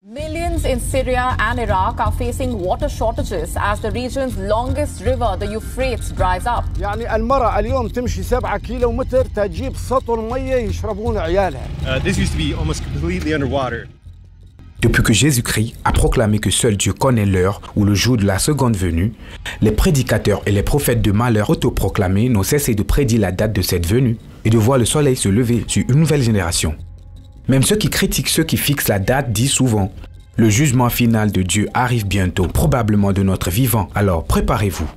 Millions in Syria and Iraq are facing water shortages as the region's longest river, the Euphrates, dries up. يعني المرأة اليوم تمشي 7 كيلومتر تجيب سطل مية يشربون عيالها. This used to be almost completely underwater. Depuis que Jésus-Christ a proclamé que seul Dieu connaît l'heure ou le jour de la seconde venue, les prédicateurs et les prophètes de malheur autoproclamés n'ont cessé de prédire la date de cette venue et de voir le soleil se lever sur une nouvelle génération. Même ceux qui critiquent ceux qui fixent la date disent souvent « Le jugement final de Dieu arrive bientôt, probablement de notre vivant, alors préparez-vous ».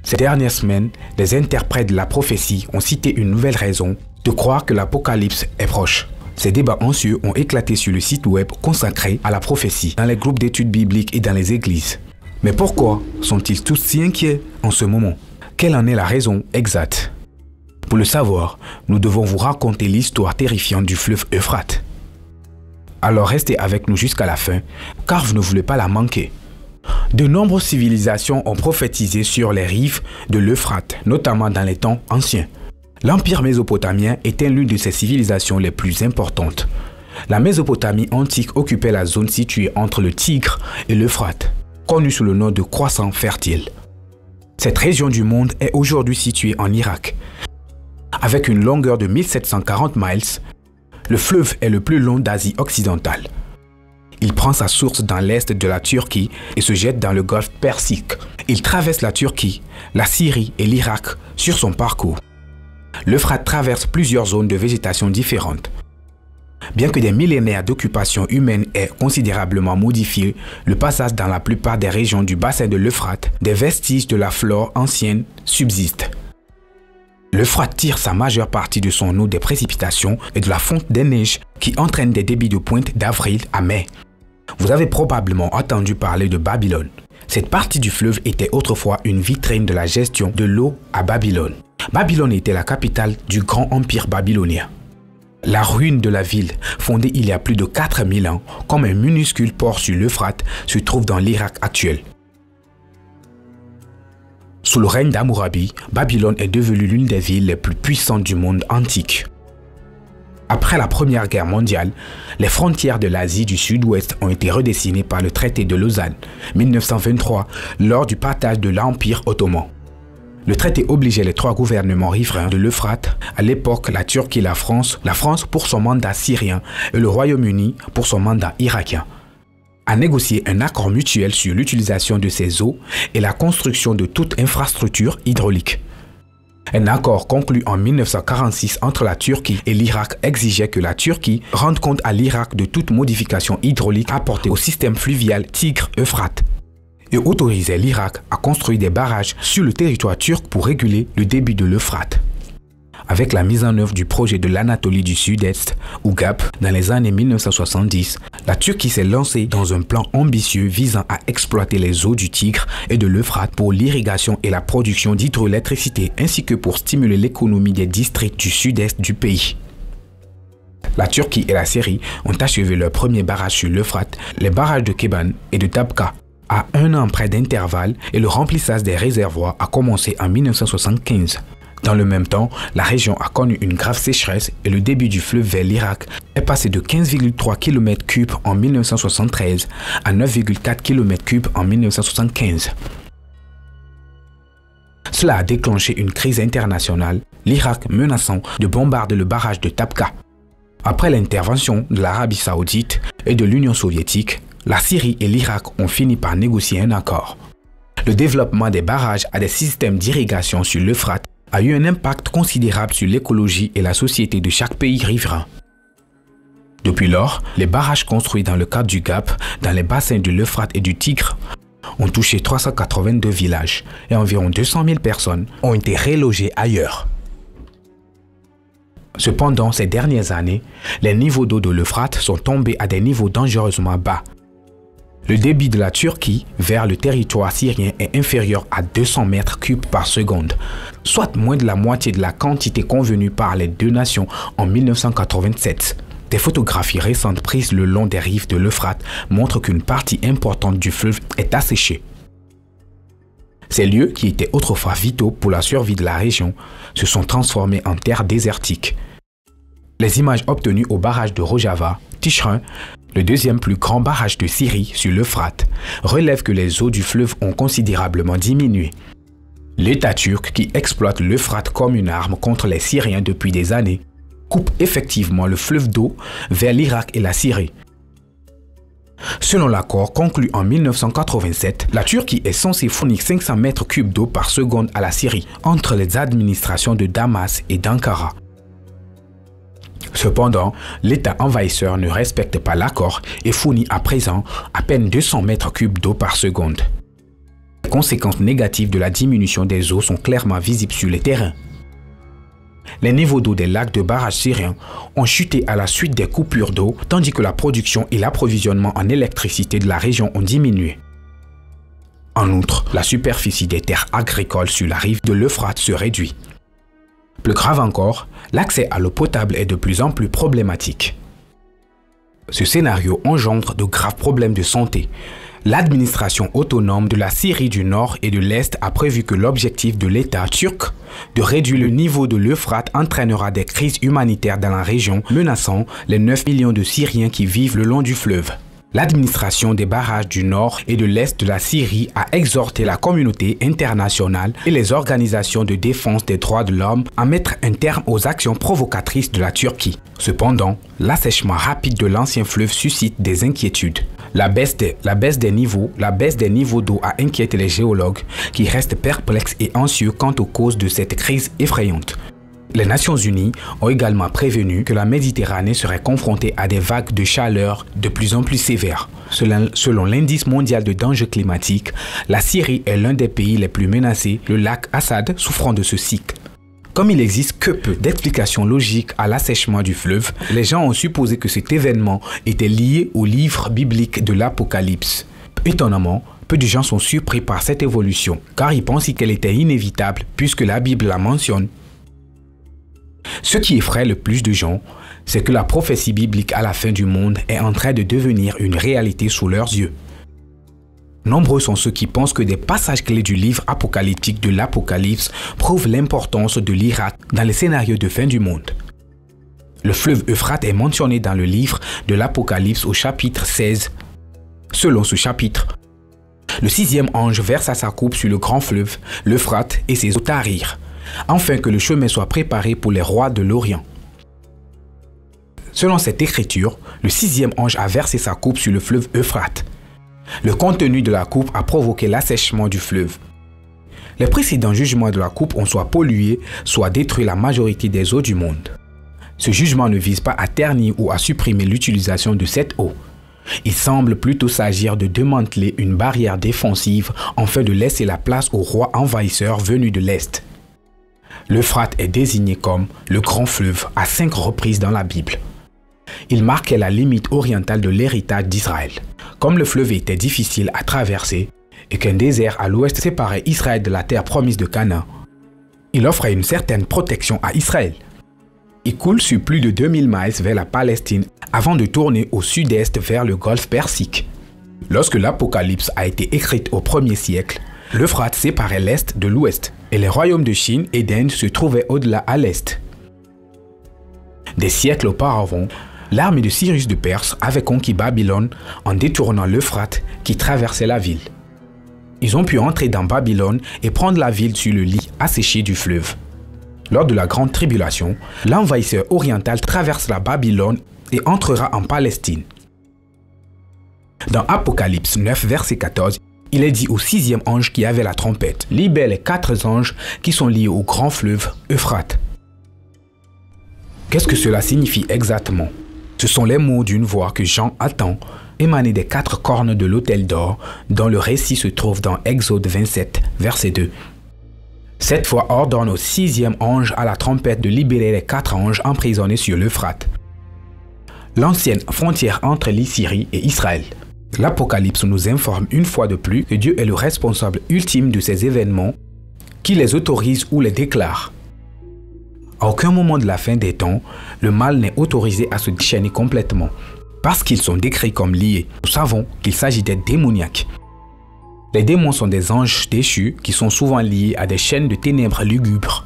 Ces dernières semaines, les interprètes de la prophétie ont cité une nouvelle raison de croire que l'Apocalypse est proche. Ces débats anxieux ont éclaté sur le site web consacré à la prophétie, dans les groupes d'études bibliques et dans les églises. Mais pourquoi sont-ils tous si inquiets en ce moment? Quelle en est la raison exacte? Pour le savoir, nous devons vous raconter l'histoire terrifiante du fleuve Euphrate. Alors restez avec nous jusqu'à la fin, car vous ne voulez pas la manquer. De nombreuses civilisations ont prophétisé sur les rives de l'Euphrate, notamment dans les temps anciens. L'Empire mésopotamien était l'une de ces civilisations les plus importantes. La Mésopotamie antique occupait la zone située entre le Tigre et l'Euphrate, connue sous le nom de Croissant fertile. Cette région du monde est aujourd'hui située en Irak. Avec une longueur de 1740 miles, le fleuve est le plus long d'Asie occidentale. Il prend sa source dans l'est de la Turquie et se jette dans le golfe Persique. Il traverse la Turquie, la Syrie et l'Irak sur son parcours. L'Euphrate traverse plusieurs zones de végétation différentes. Bien que des millénaires d'occupation humaine aient considérablement modifié le passage dans la plupart des régions du bassin de l'Euphrate, des vestiges de la flore ancienne subsistent. L'Euphrate tire sa majeure partie de son eau des précipitations et de la fonte des neiges qui entraînent des débits de pointe d'avril à mai. Vous avez probablement entendu parler de Babylone. Cette partie du fleuve était autrefois une vitrine de la gestion de l'eau à Babylone. Babylone était la capitale du grand empire babylonien. La ruine de la ville, fondée il y a plus de 4000 ans, comme un minuscule port sur l'Euphrate, se trouve dans l'Irak actuel. Sous le règne d'Hammurabi, Babylone est devenue l'une des villes les plus puissantes du monde antique. Après la Première Guerre mondiale, les frontières de l'Asie du Sud-Ouest ont été redessinées par le traité de Lausanne, 1923, lors du partage de l'Empire ottoman. Le traité obligeait les 3 gouvernements riverains de l'Euphrate, à l'époque la Turquie et la France pour son mandat syrien et le Royaume-Uni pour son mandat irakien, à négocier un accord mutuel sur l'utilisation de ces eaux et la construction de toute infrastructure hydraulique. Un accord conclu en 1946 entre la Turquie et l'Irak exigeait que la Turquie rende compte à l'Irak de toute modification hydraulique apportée au système fluvial Tigre-Euphrate et autorisait l'Irak à construire des barrages sur le territoire turc pour réguler le débit de l'Euphrate. Avec la mise en œuvre du projet de l'Anatolie du Sud-Est, ou GAP, dans les années 1970, la Turquie s'est lancée dans un plan ambitieux visant à exploiter les eaux du Tigre et de l'Euphrate pour l'irrigation et la production d'hydroélectricité ainsi que pour stimuler l'économie des districts du sud-est du pays. La Turquie et la Syrie ont achevé leur premier barrage sur l'Euphrate, les barrages de Keban et de Tabqa, à 1 an près d'intervalle, et le remplissage des réservoirs a commencé en 1975. Dans le même temps, la région a connu une grave sécheresse et le débit du fleuve vers l'Irak est passé de 15,3 km3 en 1973 à 9,4 km3 en 1975. Cela a déclenché une crise internationale, l'Irak menaçant de bombarder le barrage de Tabqa. Après l'intervention de l'Arabie Saoudite et de l'Union soviétique, la Syrie et l'Irak ont fini par négocier un accord. Le développement des barrages à des systèmes d'irrigation sur l'Euphrate a eu un impact considérable sur l'écologie et la société de chaque pays riverain. Depuis lors, les barrages construits dans le cadre du GAP, dans les bassins de l'Euphrate et du Tigre, ont touché 382 villages et environ 200 000 personnes ont été relogées ailleurs. Cependant, ces dernières années, les niveaux d'eau de l'Euphrate sont tombés à des niveaux dangereusement bas. Le débit de la Turquie vers le territoire syrien est inférieur à 200 mètres cubes par seconde, soit moins de la moitié de la quantité convenue par les deux nations en 1987. Des photographies récentes prises le long des rives de l'Euphrate montrent qu'une partie importante du fleuve est asséchée. Ces lieux, qui étaient autrefois vitaux pour la survie de la région, se sont transformés en terres désertiques. Les images obtenues au barrage de Rojava, Tichrin, le deuxième plus grand barrage de Syrie sur l'Euphrate, relève que les eaux du fleuve ont considérablement diminué. L'État turc, qui exploite l'Euphrate comme une arme contre les Syriens depuis des années, coupe effectivement le fleuve d'eau vers l'Irak et la Syrie. Selon l'accord conclu en 1987, la Turquie est censée fournir 500 mètres cubes d'eau par seconde à la Syrie, entre les administrations de Damas et d'Ankara. Cependant, l'État envahisseur ne respecte pas l'accord et fournit à présent à peine 200 mètres cubes d'eau par seconde. Les conséquences négatives de la diminution des eaux sont clairement visibles sur les terrains. Les niveaux d'eau des lacs de barrages syriens ont chuté à la suite des coupures d'eau, tandis que la production et l'approvisionnement en électricité de la région ont diminué. En outre, la superficie des terres agricoles sur la rive de l'Euphrate se réduit. Plus grave encore, l'accès à l'eau potable est de plus en plus problématique. Ce scénario engendre de graves problèmes de santé. L'administration autonome de la Syrie du Nord et de l'Est a prévu que l'objectif de l'État turc de réduire le niveau de l'Euphrate entraînera des crises humanitaires dans la région, menaçant les 9 millions de Syriens qui vivent le long du fleuve. L'administration des barrages du Nord et de l'Est de la Syrie a exhorté la communauté internationale et les organisations de défense des droits de l'homme à mettre un terme aux actions provocatrices de la Turquie. Cependant, l'assèchement rapide de l'ancien fleuve suscite des inquiétudes. La baisse des niveaux d'eau a inquiété les géologues qui restent perplexes et anxieux quant aux causes de cette crise effrayante. Les Nations Unies ont également prévenu que la Méditerranée serait confrontée à des vagues de chaleur de plus en plus sévères. Selon l'indice mondial de danger climatique, la Syrie est l'un des pays les plus menacés, le lac Assad souffrant de ce cycle. Comme il n'existe que peu d'explications logiques à l'assèchement du fleuve, les gens ont supposé que cet événement était lié au livre biblique de l'Apocalypse. Étonnamment, peu de gens sont surpris par cette évolution, car ils pensaient qu'elle était inévitable puisque la Bible la mentionne. Ce qui effraie le plus de gens, c'est que la prophétie biblique à la fin du monde est en train de devenir une réalité sous leurs yeux. Nombreux sont ceux qui pensent que des passages clés du livre apocalyptique de l'Apocalypse prouvent l'importance de l'Irak dans les scénarios de fin du monde. Le fleuve Euphrate est mentionné dans le livre de l'Apocalypse au chapitre 16. Selon ce chapitre, le sixième ange versa sa coupe sur le grand fleuve, l'Euphrate et ses eaux tarirent, afin que le chemin soit préparé pour les rois de l'Orient. Selon cette écriture, le sixième ange a versé sa coupe sur le fleuve Euphrate. Le contenu de la coupe a provoqué l'assèchement du fleuve. Les précédents jugements de la coupe ont soit pollué, soit détruit la majorité des eaux du monde. Ce jugement ne vise pas à ternir ou à supprimer l'utilisation de cette eau. Il semble plutôt s'agir de démanteler une barrière défensive afin de laisser la place aux rois envahisseurs venus de l'Est. L'Euphrate est désigné comme le grand fleuve à 5 reprises dans la Bible. Il marquait la limite orientale de l'héritage d'Israël. Comme le fleuve était difficile à traverser et qu'un désert à l'ouest séparait Israël de la terre promise de Canaan, il offrait une certaine protection à Israël. Il coule sur plus de 2000 miles vers la Palestine avant de tourner au sud-est vers le golfe Persique. Lorsque l'Apocalypse a été écrite au 1er siècle, l'Euphrate séparait l'Est de l'Ouest et les royaumes de Chine et d'Inde se trouvaient au-delà à l'Est. Des siècles auparavant, l'armée de Cyrus de Perse avait conquis Babylone en détournant l'Euphrate qui traversait la ville. Ils ont pu entrer dans Babylone et prendre la ville sur le lit asséché du fleuve. Lors de la grande tribulation, l'envahisseur oriental traverse la Babylone et entrera en Palestine. Dans Apocalypse 9, verset 14, il est dit au sixième ange qui avait la trompette: libère les 4 anges qui sont liés au grand fleuve Euphrate. Qu'est-ce que cela signifie exactement? Ce sont les mots d'une voix que Jean attend, émanée des 4 cornes de l'autel d'or, dont le récit se trouve dans Exode 27, verset 2. Cette voix ordonne au 6e ange à la trompette de libérer les 4 anges emprisonnés sur l'Euphrate, l'ancienne frontière entre l'Assyrie et Israël. L'Apocalypse nous informe une fois de plus que Dieu est le responsable ultime de ces événements, qui les autorise ou les déclare. À aucun moment de la fin des temps, le mal n'est autorisé à se déchaîner complètement, parce qu'ils sont décrits comme liés. Nous savons qu'il s'agit d'êtres démoniaques. Les démons sont des anges déchus qui sont souvent liés à des chaînes de ténèbres lugubres.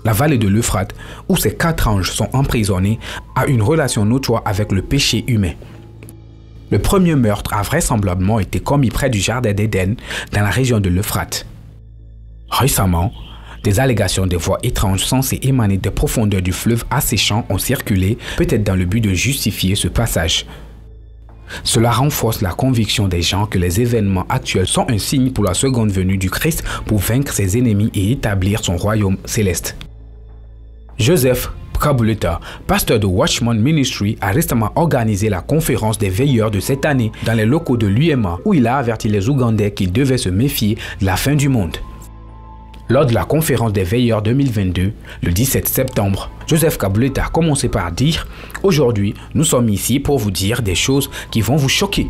La vallée de l'Euphrate, où ces 4 anges sont emprisonnés, a une relation notoire avec le péché humain. Le premier meurtre a vraisemblablement été commis près du jardin d'Éden, dans la région de l'Euphrate. Récemment, des allégations de voix étranges censées émaner des profondeurs du fleuve asséchant ont circulé, peut-être dans le but de justifier ce passage. Cela renforce la conviction des gens que les événements actuels sont un signe pour la seconde venue du Christ pour vaincre ses ennemis et établir son royaume céleste. Joseph Kabuleta, pasteur de Watchman Ministry, a récemment organisé la conférence des veilleurs de cette année dans les locaux de l'UMA où il a averti les Ougandais qu'ils devaient se méfier de la fin du monde. Lors de la conférence des veilleurs 2022, le 17 septembre, Joseph Kabuleta a commencé par dire « Aujourd'hui, nous sommes ici pour vous dire des choses qui vont vous choquer ».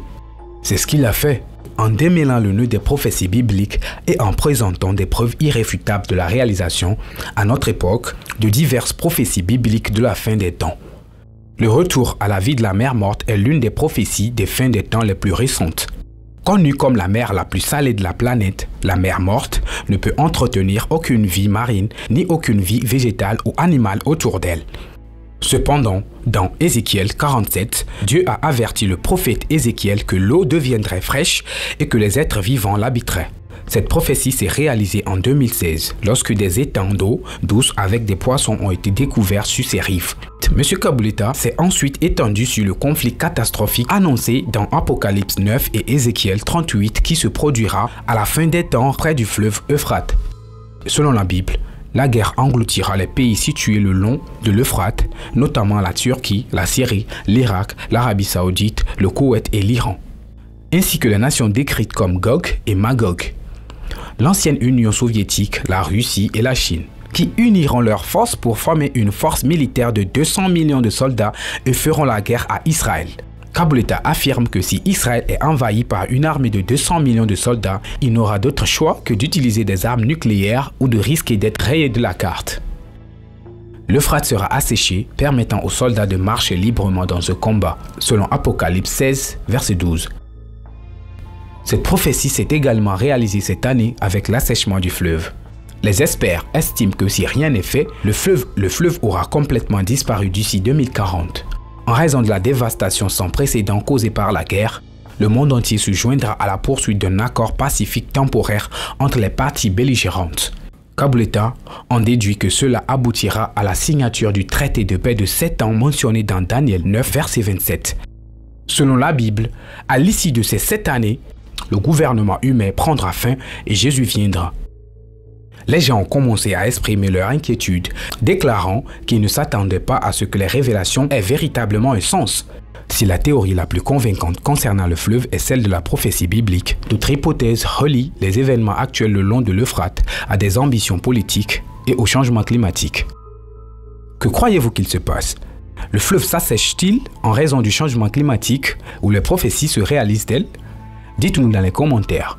C'est ce qu'il a fait, en démêlant le nœud des prophéties bibliques et en présentant des preuves irréfutables de la réalisation, à notre époque, de diverses prophéties bibliques de la fin des temps. Le retour à la vie de la mer morte est l'une des prophéties des fins des temps les plus récentes. Connue comme la mer la plus salée de la planète, la mer morte ne peut entretenir aucune vie marine ni aucune vie végétale ou animale autour d'elle. Cependant, dans Ézéchiel 47, Dieu a averti le prophète Ézéchiel que l'eau deviendrait fraîche et que les êtres vivants l'habiteraient. Cette prophétie s'est réalisée en 2016, lorsque des étangs d'eau douce avec des poissons ont été découverts sur ces rives. M. Kabuleta s'est ensuite étendu sur le conflit catastrophique annoncé dans Apocalypse 9 et Ézéchiel 38 qui se produira à la fin des temps près du fleuve Euphrate. Selon la Bible, la guerre engloutira les pays situés le long de l'Euphrate, notamment la Turquie, la Syrie, l'Irak, l'Arabie Saoudite, le Koweït et l'Iran, ainsi que les nations décrites comme Gog et Magog, l'ancienne Union soviétique, la Russie et la Chine, qui uniront leurs forces pour former une force militaire de 200 millions de soldats et feront la guerre à Israël. Kabuleta affirme que si Israël est envahi par une armée de 200 millions de soldats, il n'aura d'autre choix que d'utiliser des armes nucléaires ou de risquer d'être rayé de la carte. L'Euphrate sera asséché, permettant aux soldats de marcher librement dans ce combat, selon Apocalypse 16, verset 12. Cette prophétie s'est également réalisée cette année avec l'assèchement du fleuve. Les experts estiment que si rien n'est fait, le fleuve aura complètement disparu d'ici 2040. En raison de la dévastation sans précédent causée par la guerre, le monde entier se joindra à la poursuite d'un accord pacifique temporaire entre les parties belligérantes. Kabuleta en déduit que cela aboutira à la signature du traité de paix de 7 ans mentionné dans Daniel 9, verset 27. Selon la Bible, à l'issue de ces 7 années, le gouvernement humain prendra fin et Jésus viendra. Les gens ont commencé à exprimer leur inquiétude, déclarant qu'ils ne s'attendaient pas à ce que les révélations aient véritablement un sens. Si la théorie la plus convaincante concernant le fleuve est celle de la prophétie biblique, d'autres hypothèses relient les événements actuels le long de l'Euphrate à des ambitions politiques et au changement climatique. Que croyez-vous qu'il se passe? Le fleuve s'assèche-t-il en raison du changement climatique ou les prophéties se réalisent-elles? Dites-nous dans les commentaires.